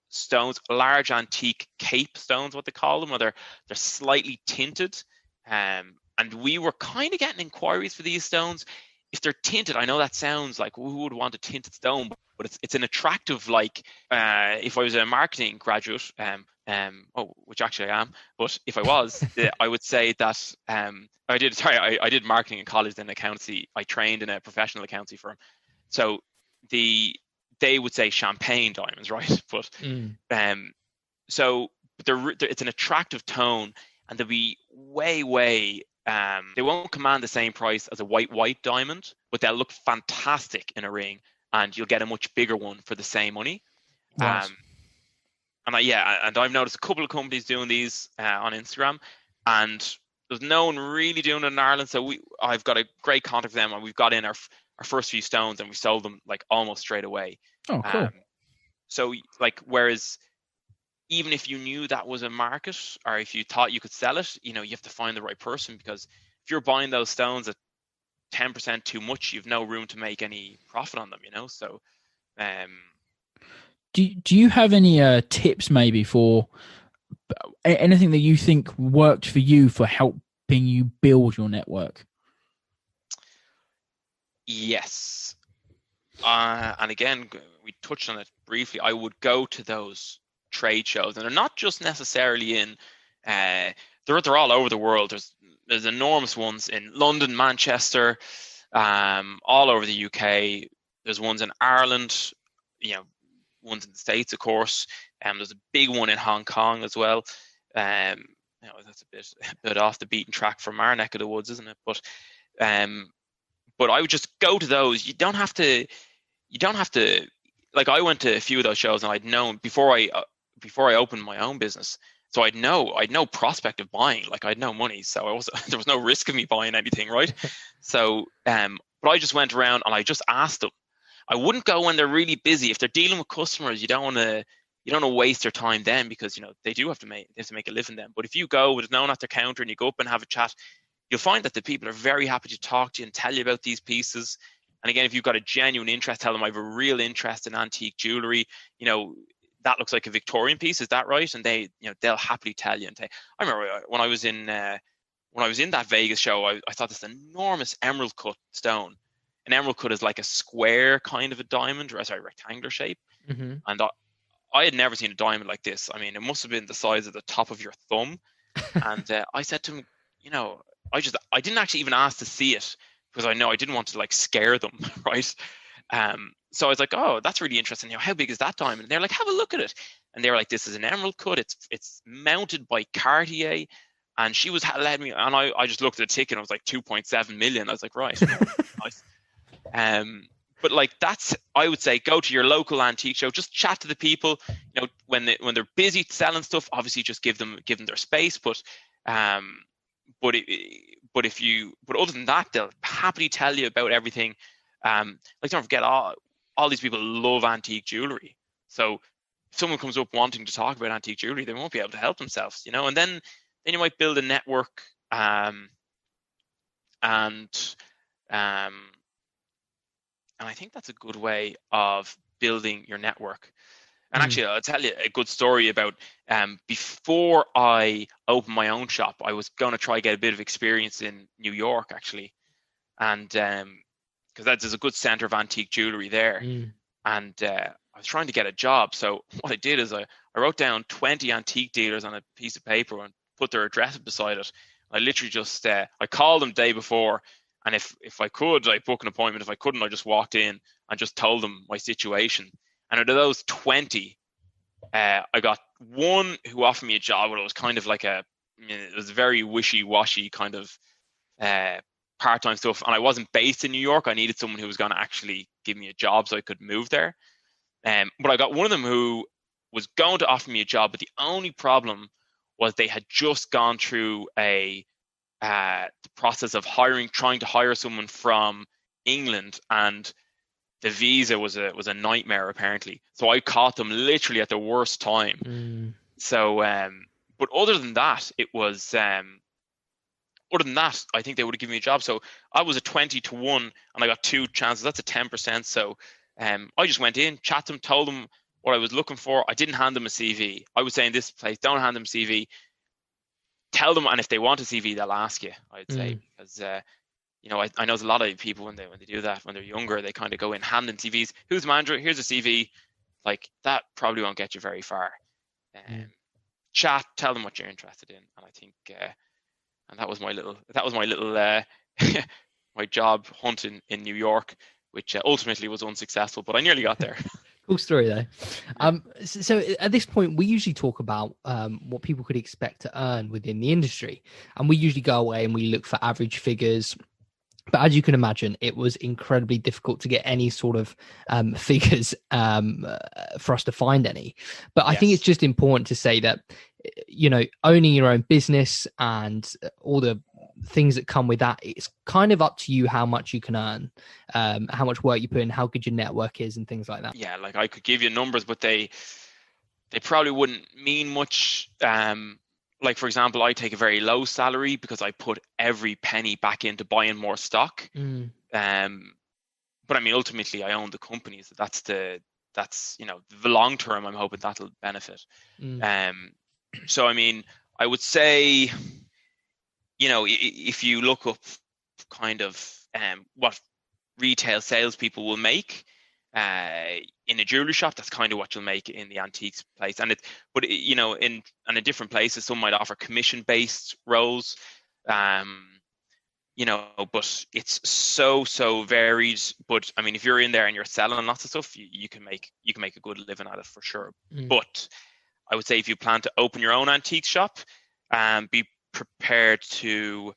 Speaker 2: stones, large antique cape stones, what they call them, where they're slightly tinted. And we were kind of getting inquiries for these stones. If they're tinted, I know that sounds like who would want a tinted stone, but it's an attractive, like if I was a marketing graduate, which actually I am, but if I was, I would say that I did marketing in college, then accountancy. I trained in a professional accountancy firm. So they would say champagne diamonds, right? But it's an attractive tone, and they'll be way they won't command the same price as a white diamond, but they'll look fantastic in a ring, and you'll get a much bigger one for the same money.
Speaker 3: Right.
Speaker 2: And I've noticed a couple of companies doing these on Instagram, and there's no one really doing it in Ireland. So I've got a great contact with them, and we've got in our first few stones, and we sold them like almost straight away.
Speaker 3: Oh, cool.
Speaker 2: So like, whereas even if you knew that was a market, or if you thought you could sell it, you have to find the right person, because if you're buying those stones at 10% too much, you've no room to make any profit on them, So,
Speaker 3: do you have any tips maybe for anything that you think worked for you for helping you build your network?
Speaker 2: Yes. And again, we touched on it briefly. I would go to those trade shows, and they're not just necessarily in they're all over the world. There's enormous ones in London, Manchester, all over the UK. There's ones in Ireland, ones in the States, of course. There's a big one in Hong Kong as well. That's a bit off the beaten track from our neck of the woods, isn't it? But I would just go to those. You don't have to. Like, I went to a few of those shows, and I'd known before I opened my own business. So I'd no prospect of buying. Like, I'd no money, so there was no risk of me buying anything, right? So, but I just went around and I just asked them. I wouldn't go when they're really busy. If they're dealing with customers, you don't want to waste their time then, because they have to make a living then. But if you go with no one at their counter and you go up and have a chat, you'll find that the people are very happy to talk to you and tell you about these pieces. And again, if you've got a genuine interest, tell them I have a real interest in antique jewelry. That looks like a Victorian piece, is that right? And they'll happily tell you. And I remember when I was in that Vegas show, I thought this enormous emerald cut stone. An emerald cut is like a square kind of a diamond, or rectangular shape.
Speaker 1: Mm-hmm.
Speaker 2: And I had never seen a diamond like this. I mean, it must have been the size of the top of your thumb. And I said to him, I didn't actually even ask to see it, because I know I didn't want to like scare them, right? So I was like, oh, that's really interesting. How big is that diamond? And they're like, have a look at it. And they were like, this is an emerald cut. It's mounted by Cartier. And she was led me, and I just looked at the ticket, and I was like 2.7 million. I was like, right. Nice. But like, I would say, go to your local antique show, just chat to the people. When they're busy selling stuff, obviously just give them their space. But other than that, they'll happily tell you about everything. Like, don't forget, all these people love antique jewelry. So if someone comes up wanting to talk about antique jewelry, they won't be able to help themselves, And then you might build a network, and I think that's a good way of building your network. And actually, I'll tell you a good story about before I opened my own shop, I was going to try get a bit of experience in New York, actually. And because there's a good center of antique jewelry there. And I was trying to get a job. So what I did is I wrote down 20 antique dealers on a piece of paper and put their address beside it. I literally just, I called them the day before. And if I could, I booked an appointment. If I couldn't, I just walked in and just told them my situation. And out of those 20, I got one who offered me a job, but it was kind of like it was very wishy-washy kind of part-time stuff. And I wasn't based in New York. I needed someone who was going to actually give me a job so I could move there. But I got one of them who was going to offer me a job, but the only problem was they had just gone through the process of trying to hire someone from England, and the visa was a nightmare apparently. So I caught them literally at the worst time. So, but other than that, I think they would have given me a job. So I was a 20-1, and I got 2 chances. That's a 10%. So I just went in, chat them, told them what I was looking for. I didn't hand them a CV. I was saying, this place, don't hand them a CV. Tell them, and if they want a CV, they'll ask you, I'd say, because I know there's a lot of people when they do that, when they're younger, they kind of go in, hand in CVs. Who's the manager? Here's a CV. Like, that probably won't get you very far. Chat, tell them what you're interested in, and I think, and that was my little my job hunt in New York, which ultimately was unsuccessful, but I nearly got there.
Speaker 1: Cool story though. So at this point, we usually talk about what people could expect to earn within the industry, and we usually go away and we look for average figures. But as you can imagine, it was incredibly difficult to get any sort of figures for us to find any. But I think it's just important to say that, owning your own business and all the things that come with that, it's kind of up to you how much you can earn, how much work you put in, how good your network is, and things like that.
Speaker 2: Yeah, like I could give you numbers, but they probably wouldn't mean much. Like, for example, I take a very low salary because I put every penny back into buying more stock. But I mean, ultimately, I own the company, so that's the long term. I'm hoping that'll benefit. So I mean, I would say, if you look up kind of what retail salespeople will make in a jewelry shop, that's kind of what you'll make in the antiques place. And in different places, some might offer commission-based roles, but it's so varied. But I mean, if you're in there and you're selling lots of stuff, you can make a good living at it for sure. But I would say, if you plan to open your own antique shop, be prepared to.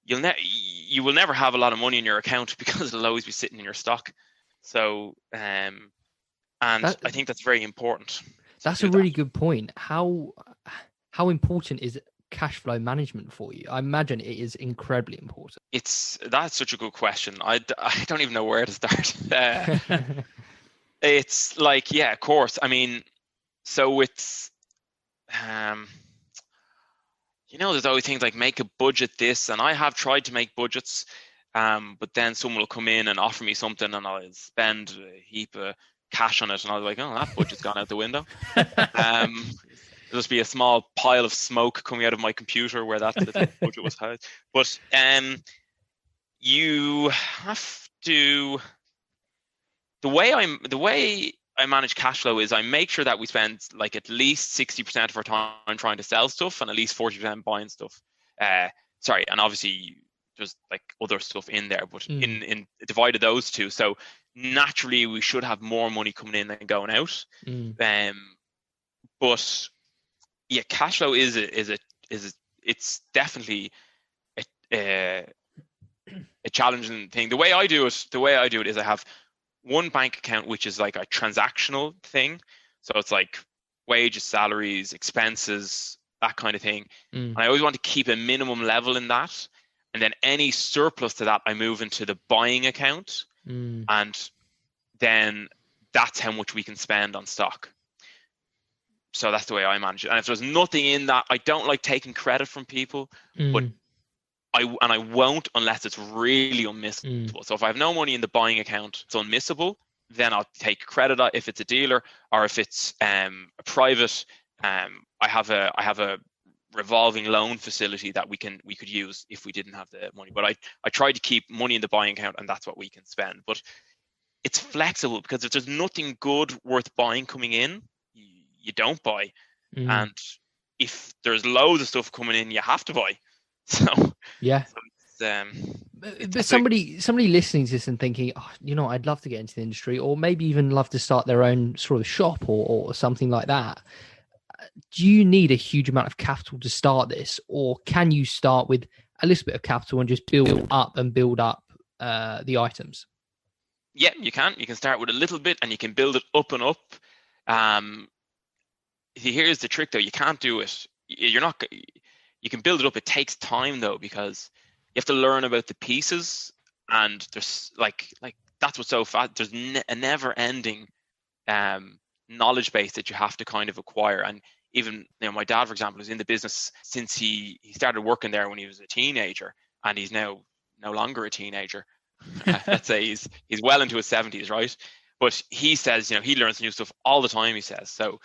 Speaker 2: You will never have a lot of money in your account because it'll always be sitting in your stock. So, and I think that's very important.
Speaker 1: That's a really good point. How important is cash flow management for you? I imagine it is incredibly important.
Speaker 2: That's such a good question. I don't even know where to start. It's like, yeah, of course. I mean, so it's, there's always things like make a budget this, and I have tried to make budgets. But then someone will come in and offer me something, and I'll spend a heap of cash on it, and I'll be like, oh, that budget's gone out the window. There'll just be a small pile of smoke coming out of my computer where that budget was high. But you have to. The way I manage cash flow is I make sure that we spend like at least 60% of our time trying to sell stuff and at least 40% buying stuff. And obviously there's like other stuff in there, but in divided those two. So naturally we should have more money coming in than going out. But yeah, cash flow is it's definitely a challenging thing. The way I do it is I have one bank account which is like a transactional thing. So it's like wages, salaries, expenses, that kind of thing. And I always want to keep a minimum level in that. And then any surplus to that, I move into the buying account. And then that's how much we can spend on stock. So that's the way I manage it. And if there's nothing in that, I don't like taking credit from people, but I won't unless it's really unmissable. So if I have no money in the buying account, it's unmissable, then I'll take credit if it's a dealer, or if it's a private. I have a revolving loan facility that we could use if we didn't have the money. But I try to keep money in the buying account, and that's what we can spend. But it's flexible, because if there's nothing good worth buying coming in, you don't buy. And if there's loads of stuff coming in, you have to buy. So
Speaker 1: yeah.
Speaker 2: So
Speaker 1: But somebody listening to this and thinking, oh, I'd love to get into the industry, or maybe even love to start their own sort of shop or something like that. Do you need a huge amount of capital to start this, or can you start with a little bit of capital and just build up the items?
Speaker 2: Yeah, you can. You can start with a little bit, and you can build it up and up. Here's the trick, though: you can't do it. You can build it up. It takes time, though, because you have to learn about the pieces, and there's like that's what's so fast. There's a never-ending knowledge base that you have to kind of acquire. And even my dad, for example, is in the business since he started working there when he was a teenager, and he's now no longer a teenager. Let's say he's well into his 70s, right? But he says, he learns new stuff all the time. He says so.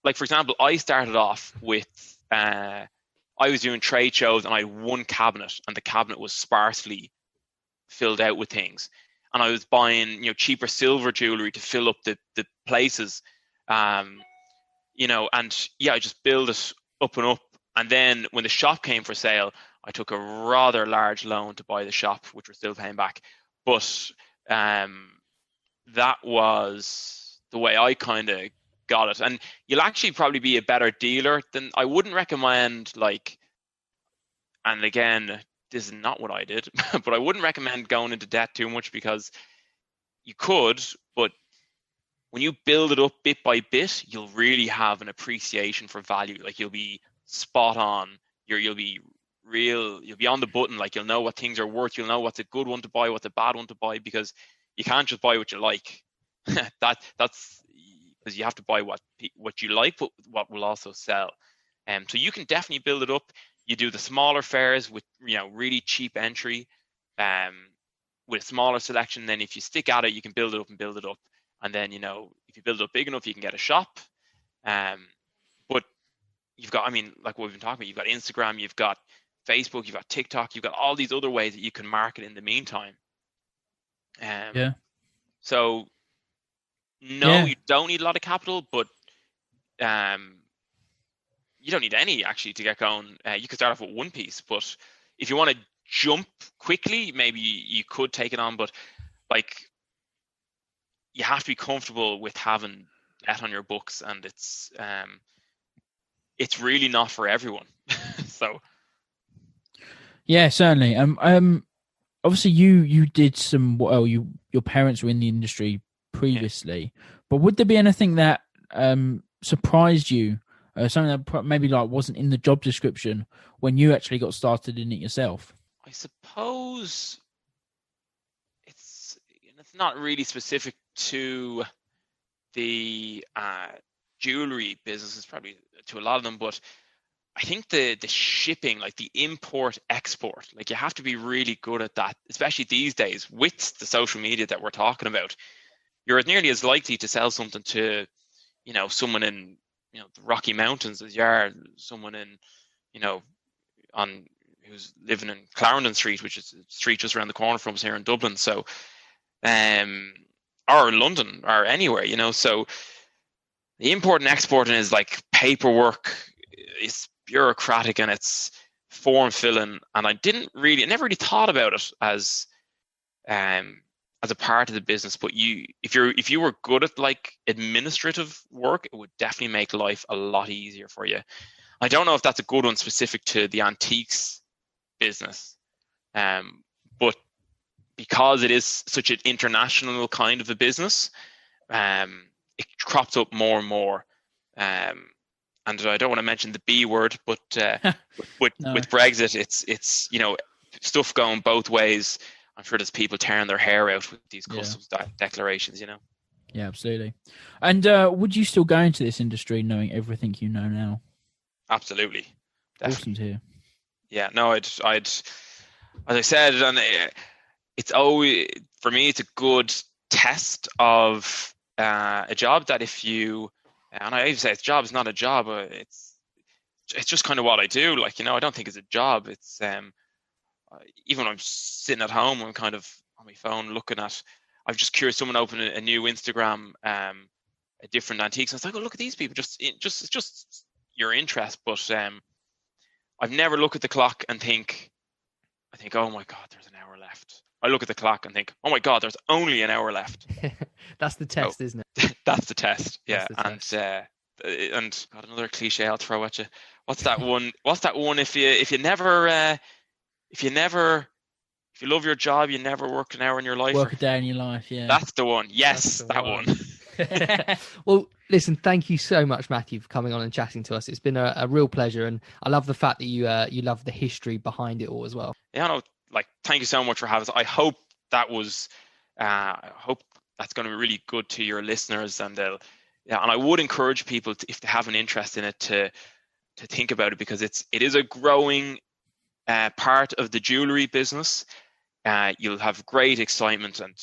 Speaker 2: Like for example, I started off with I was doing trade shows, and I had one cabinet, and the cabinet was sparsely filled out with things. And I was buying, cheaper silver jewelry to fill up the places, and I just build it up and up. And then when the shop came for sale, I took a rather large loan to buy the shop, which we're still paying back. But that was the way I kind of got it. And you'll actually probably be a better dealer than I wouldn't recommend. And again, this is not what I did, but I wouldn't recommend going into debt too much, because you could, but when you build it up bit by bit, you'll really have an appreciation for value. Like you'll be spot on. You'll be on the button. Like you'll know what things are worth. You'll know what's a good one to buy, what's a bad one to buy, because you can't just buy what you like. That's because you have to buy what you like, but what will also sell. So you can definitely build it up. You do the smaller fairs with really cheap entry, with a smaller selection. Then if you stick at it, you can build it up. And then if you build it up big enough, you can get a shop. But you've got, like what we've been talking about, you've got Instagram, you've got Facebook, you've got TikTok, you've got all these other ways that you can market in the meantime. So you don't need a lot of capital, but you don't need any actually to get going. You could start off with one piece, but if you want to jump quickly, maybe you could take it on. But you have to be comfortable with having debt on your books, and it's really not for everyone. So
Speaker 3: yeah, certainly. Obviously you did some. Well, your parents were in the industry previously, but would there be anything that surprised you? Something that maybe wasn't in the job description when you actually got started in it yourself?
Speaker 2: I suppose it's not really specific to the jewelry business. It's probably to a lot of them, but I think the shipping, like the import export, you have to be really good at that, especially these days with the social media that we're talking about. You're nearly as likely to sell something to someone in the Rocky Mountains as you are someone in who's living in Clarendon Street, which is a street just around the corner from us here in Dublin. So or London or anywhere, so the import and exporting is like paperwork. It's bureaucratic and it's form filling, and I never really thought about it as a part of the business. But if you were good at administrative work, it would definitely make life a lot easier for you. I don't know if that's a good one specific to the antiques business, but because it is such an international kind of a business, it crops up more and more. And I don't want to mention the B word, but with Brexit, it's stuff going both ways. I'm sure there's people tearing their hair out with these customs declarations.
Speaker 3: Yeah, absolutely. And would you still go into this industry knowing everything you know now?
Speaker 2: Absolutely.
Speaker 3: Definitely. Awesome to hear.
Speaker 2: Yeah, no, I'd as I said, and it's always, for me, it's a good test of a job that if you, and I even say it's job is not a job, it's just kind of what I do. I don't think it's a job. It's even when I'm sitting at home, I'm kind of on my phone looking at. I'm just curious. Someone opened a new Instagram, a different antiques. And I was like, oh, look at these people. It's just your interest. But I've never looked at the clock and think, oh my God, there's an I look at the clock and think, oh my God, there's only an hour left.
Speaker 1: That's the test, isn't it?
Speaker 2: That's the test. Yeah.
Speaker 1: That's the test.
Speaker 2: And got another cliche I'll throw at you. What's that one? If you love your job, you never work an hour in your life.
Speaker 3: Work a day in your life, yeah.
Speaker 2: That's the one. Yes, that one.
Speaker 1: Well, listen, thank you so much, Matthew, for coming on and chatting to us. It's been a real pleasure, and I love the fact that you love the history behind it all as well.
Speaker 2: Yeah, no, thank you so much for having us. I hope that's going to be really good to your listeners, and and I would encourage people to, if they have an interest in it, to think about it, because it is a growing part of the jewelry business. You'll have great excitement, and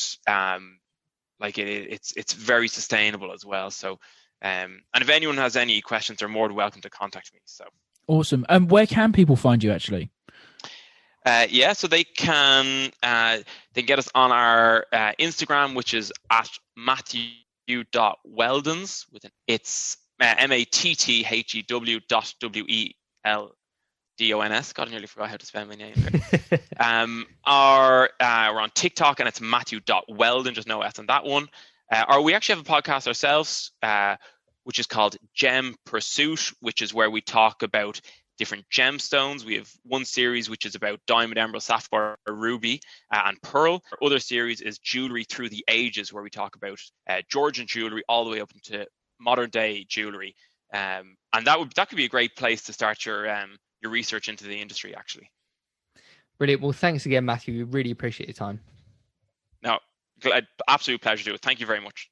Speaker 2: it's very sustainable as well. So, and if anyone has any questions, they're more than welcome to contact me. So
Speaker 3: awesome. Where can people find you actually?
Speaker 2: So they can get us on our Instagram, which is at Matthew.Weldons. It's MATTHEW.WELDONS. God, I nearly forgot how to spell my name. We're on TikTok, and it's Matthew.Weldon, just no S on that one. Or we actually have a podcast ourselves, which is called Gem Pursuit, which is where we talk about different gemstones. We have one series which is about diamond, emerald, sapphire, ruby, and pearl. Our other series is Jewelry Through the Ages, where we talk about Georgian jewelry all the way up into modern day jewelry. And that could be a great place to start your research into the industry, actually.
Speaker 1: Brilliant. Well, thanks again, Matthew. We really appreciate your time.
Speaker 2: No, absolute pleasure to do it. Thank you very much.